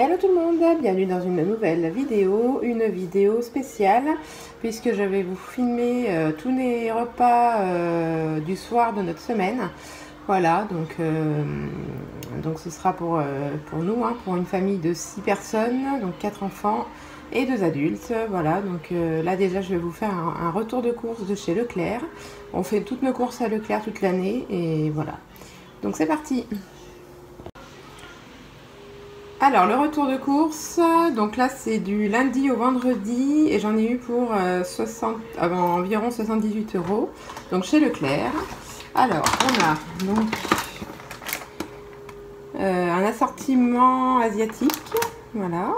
Hello tout le monde, bienvenue dans une nouvelle vidéo, une vidéo spéciale puisque je vais vous filmer tous les repas du soir de notre semaine. Voilà, donc ce sera pour nous, hein, pour une famille de 6 personnes, donc 4 enfants et 2 adultes. Voilà, donc là déjà je vais vous faire un retour de course de chez Leclerc. On fait toutes nos courses à Leclerc toute l'année et voilà. Donc c'est parti! Alors le retour de course, donc là c'est du lundi au vendredi et j'en ai eu pour environ 78 €, donc chez Leclerc. Alors on a donc un assortiment asiatique, voilà,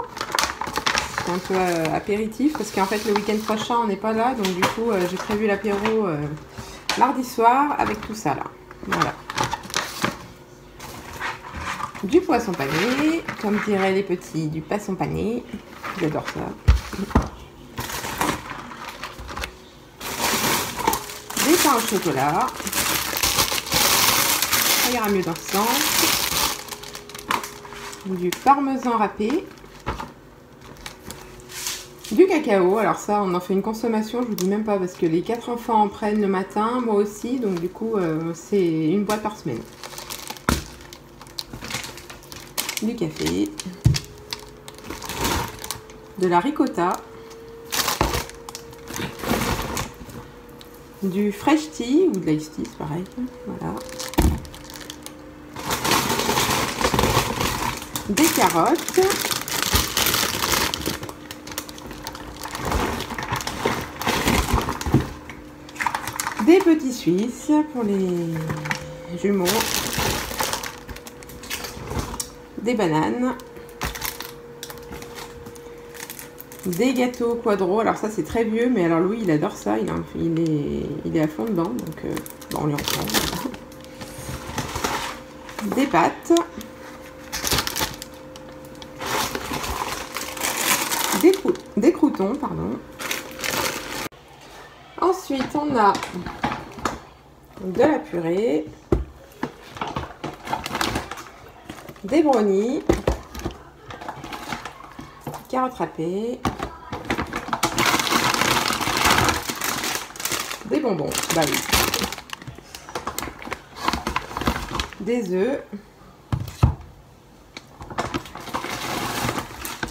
c'est un peu apéritif parce qu'en fait le week-end prochain on n'est pas là, donc du coup j'ai prévu l'apéro mardi soir avec tout ça là, voilà. Du poisson pané, comme diraient les petits, du poisson pané. J'adore ça. Des pains au chocolat. Ça ira mieux dans ce sens. Du parmesan râpé. Du cacao. Alors ça, on en fait une consommation, je vous dis même pas, parce que les 4 enfants en prennent le matin, moi aussi. Donc du coup, c'est une boîte par semaine. Du café, de la ricotta, du fresh tea ou de l'ice tea, c'est pareil, voilà. Des carottes, des petits suisses pour les jumeaux, des bananes, des gâteaux quadro. Alors ça c'est très vieux, mais alors Louis il adore ça, il est à fond dedans, donc bon, on lui en prend. Des pâtes, des croûtons, pardon. Ensuite on a de la purée, des brownies, carottes râpées, des bonbons, bah oui, des œufs,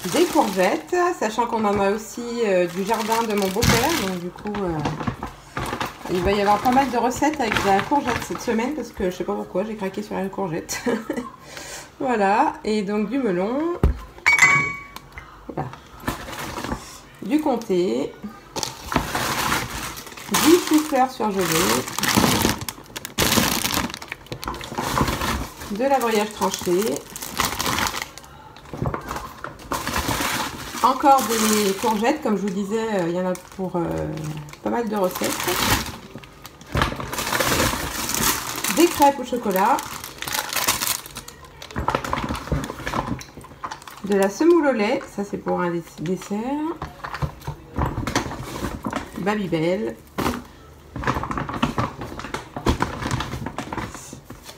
des courgettes, sachant qu'on en a aussi du jardin de mon beau-père, donc du coup il va y avoir pas mal de recettes avec de la courgette cette semaine, parce que je sais pas pourquoi j'ai craqué sur la courgette. Voilà, et donc du melon, voilà, du comté, du chou-fleur surgelé, de la brioche tranchée, encore des courgettes, comme je vous disais, il y en a pour pas mal de recettes, des crêpes au chocolat, de la semoule au lait, ça c'est pour un dessert, Babybel,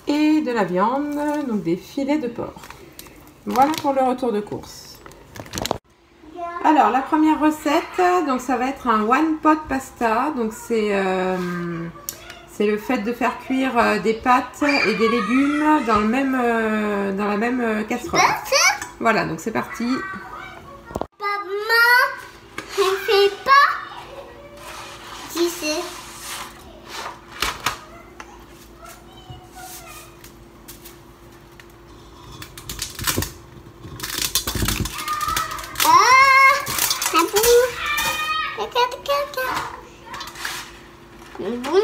et de la viande, donc des filets de porc. Voilà pour le retour de course. Alors la première recette, donc ça va être un one pot pasta, donc c'est le fait de faire cuire des pâtes et des légumes dans la même casserole. Voilà, donc c'est parti. Maman, je ne fais pas. Qui c'est? Ah, ça bouge. Caca. C'est bon.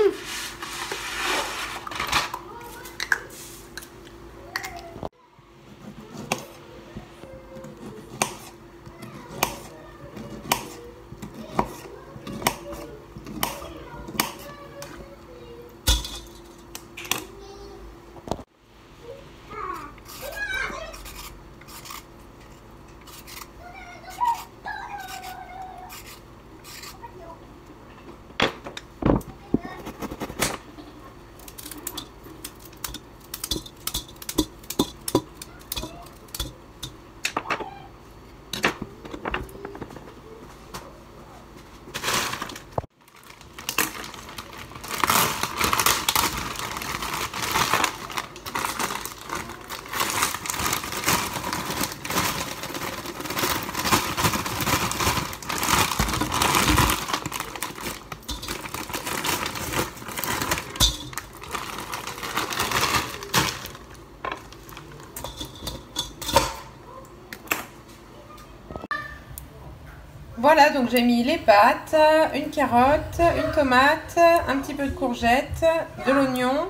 Voilà, donc j'ai mis les pâtes, une carotte, une tomate, un petit peu de courgette, de l'oignon.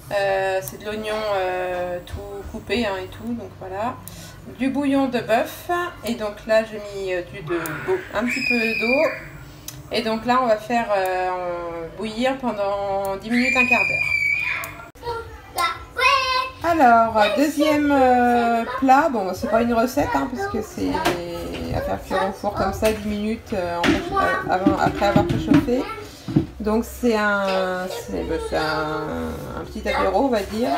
C'est de l'oignon tout coupé hein, et tout, donc voilà. Du bouillon de bœuf. Et donc là, j'ai mis un petit peu d'eau. Et donc là, on va faire bouillir pendant 10 minutes, un quart d'heure. Alors, deuxième plat, bon, c'est pas une recette, hein, parce que c'est à faire cuire au four comme ça 10 minutes après avoir préchauffé. Donc c'est un petit apéro, on va dire,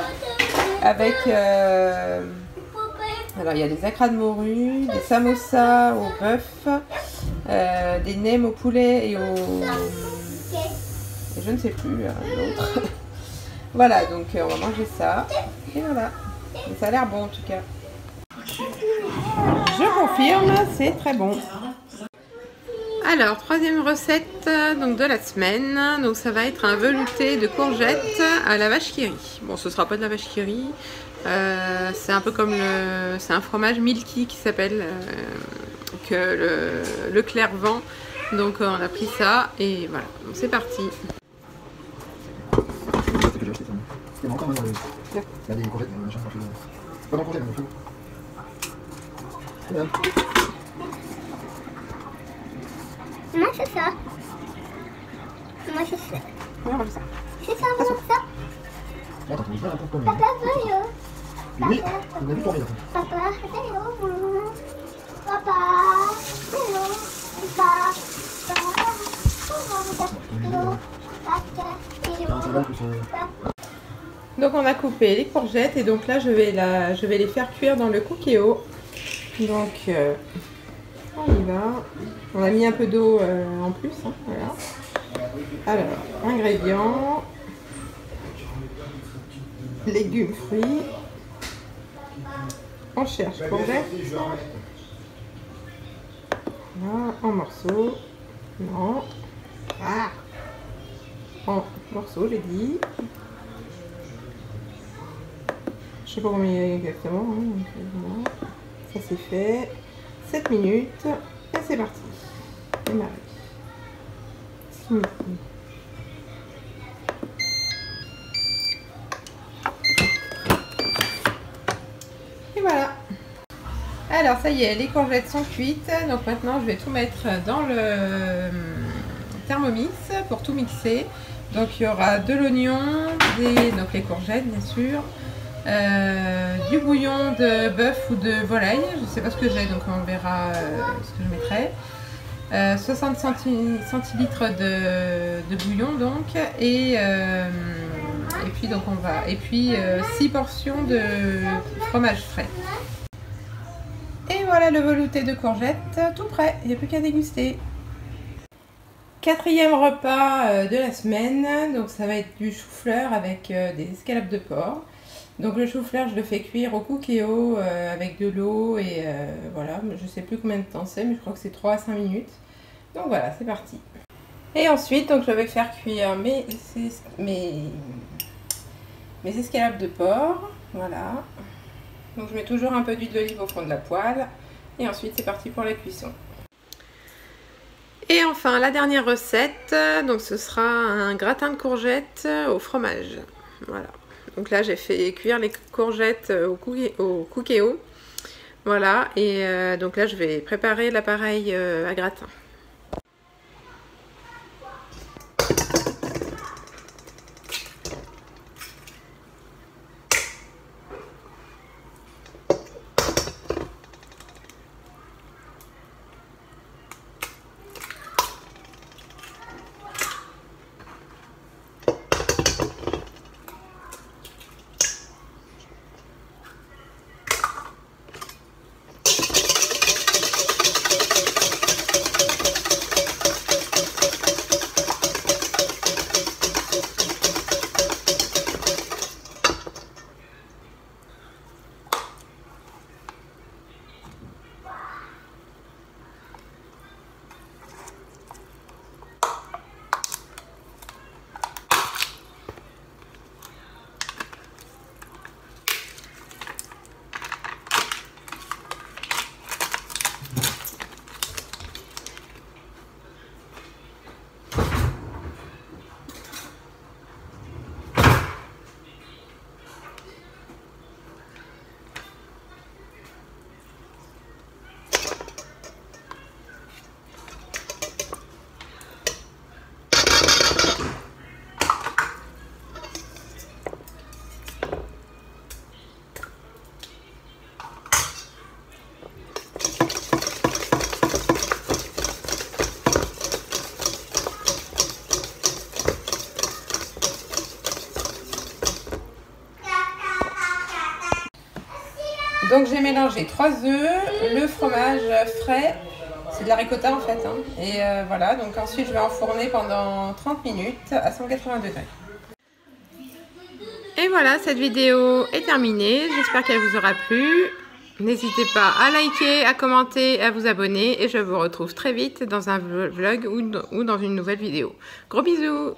avec, alors il y a des acras de morue, des samosas au bœuf, des nems au poulet et je ne sais plus l'autre. Voilà, donc on va manger ça. Et voilà. Et ça a l'air bon en tout cas. Je confirme, c'est très bon. Alors, troisième recette donc, de la semaine. Donc ça va être un velouté de courgettes à la vache qui rit. Bon, ce sera pas de la vache qui rit. C'est un peu comme c'est un fromage milky qui s'appelle que le Clair vend. Donc on a pris ça et voilà. Donc c'est parti. Il y a encore il y a des courgettes, machin, pas dans courgettes, mais c'est bien. Moi c'est ça. Moi c'est ça. C'est ça, moi ça. Attends, tu me dis un peu comme Papa, voyons. oui, on a vu tourner là. Papa, hello. Papa, hello. Papa, Donc on a coupé les courgettes et donc là je vais les faire cuire dans le cookéo. Donc on y va. On a mis un peu d'eau en plus. Hein, voilà. Alors, ingrédients. Légumes, fruits. On cherche courgettes. Voilà, en morceaux. Non. Ah. En morceaux, j'ai dit. Je sais pas combien il y a exactement. Hein, donc, voilà. Ça c'est fait. 7 minutes. Et c'est parti. Démarrer. 6 minutes. Et voilà. Alors ça y est, les courgettes sont cuites. Donc maintenant je vais tout mettre dans le Thermomix pour tout mixer. Donc il y aura de l'oignon, donc les courgettes bien sûr, du bouillon de bœuf ou de volaille, je ne sais pas ce que j'ai donc on verra ce que je mettrai. 60 centilitres de bouillon donc et puis donc on va 6 portions de fromage frais. Et voilà le velouté de courgettes tout prêt, il n'y a plus qu'à déguster. Quatrième repas de la semaine, donc ça va être du chou-fleur avec des escalopes de porc. Donc le chou-fleur je le fais cuire au cookéo avec de l'eau et voilà, je sais plus combien de temps c'est mais je crois que c'est 3 à 5 minutes. Donc voilà, c'est parti. Et ensuite donc je vais faire cuire mes escalopes de porc, voilà. Donc je mets toujours un peu d'huile d'olive au fond de la poêle et ensuite c'est parti pour la cuisson. Et enfin la dernière recette, donc ce sera un gratin de courgettes au fromage. Voilà. Donc là j'ai fait cuire les courgettes au cookéo. Voilà, et donc là je vais préparer l'appareil à gratin. Donc j'ai mélangé 3 œufs, le fromage frais, c'est de la ricotta en fait. Hein. Et voilà, donc ensuite je vais enfourner pendant 30 minutes à 180 degrés. Et voilà, cette vidéo est terminée. J'espère qu'elle vous aura plu. N'hésitez pas à liker, à commenter, à vous abonner. Et je vous retrouve très vite dans un vlog ou dans une nouvelle vidéo. Gros bisous!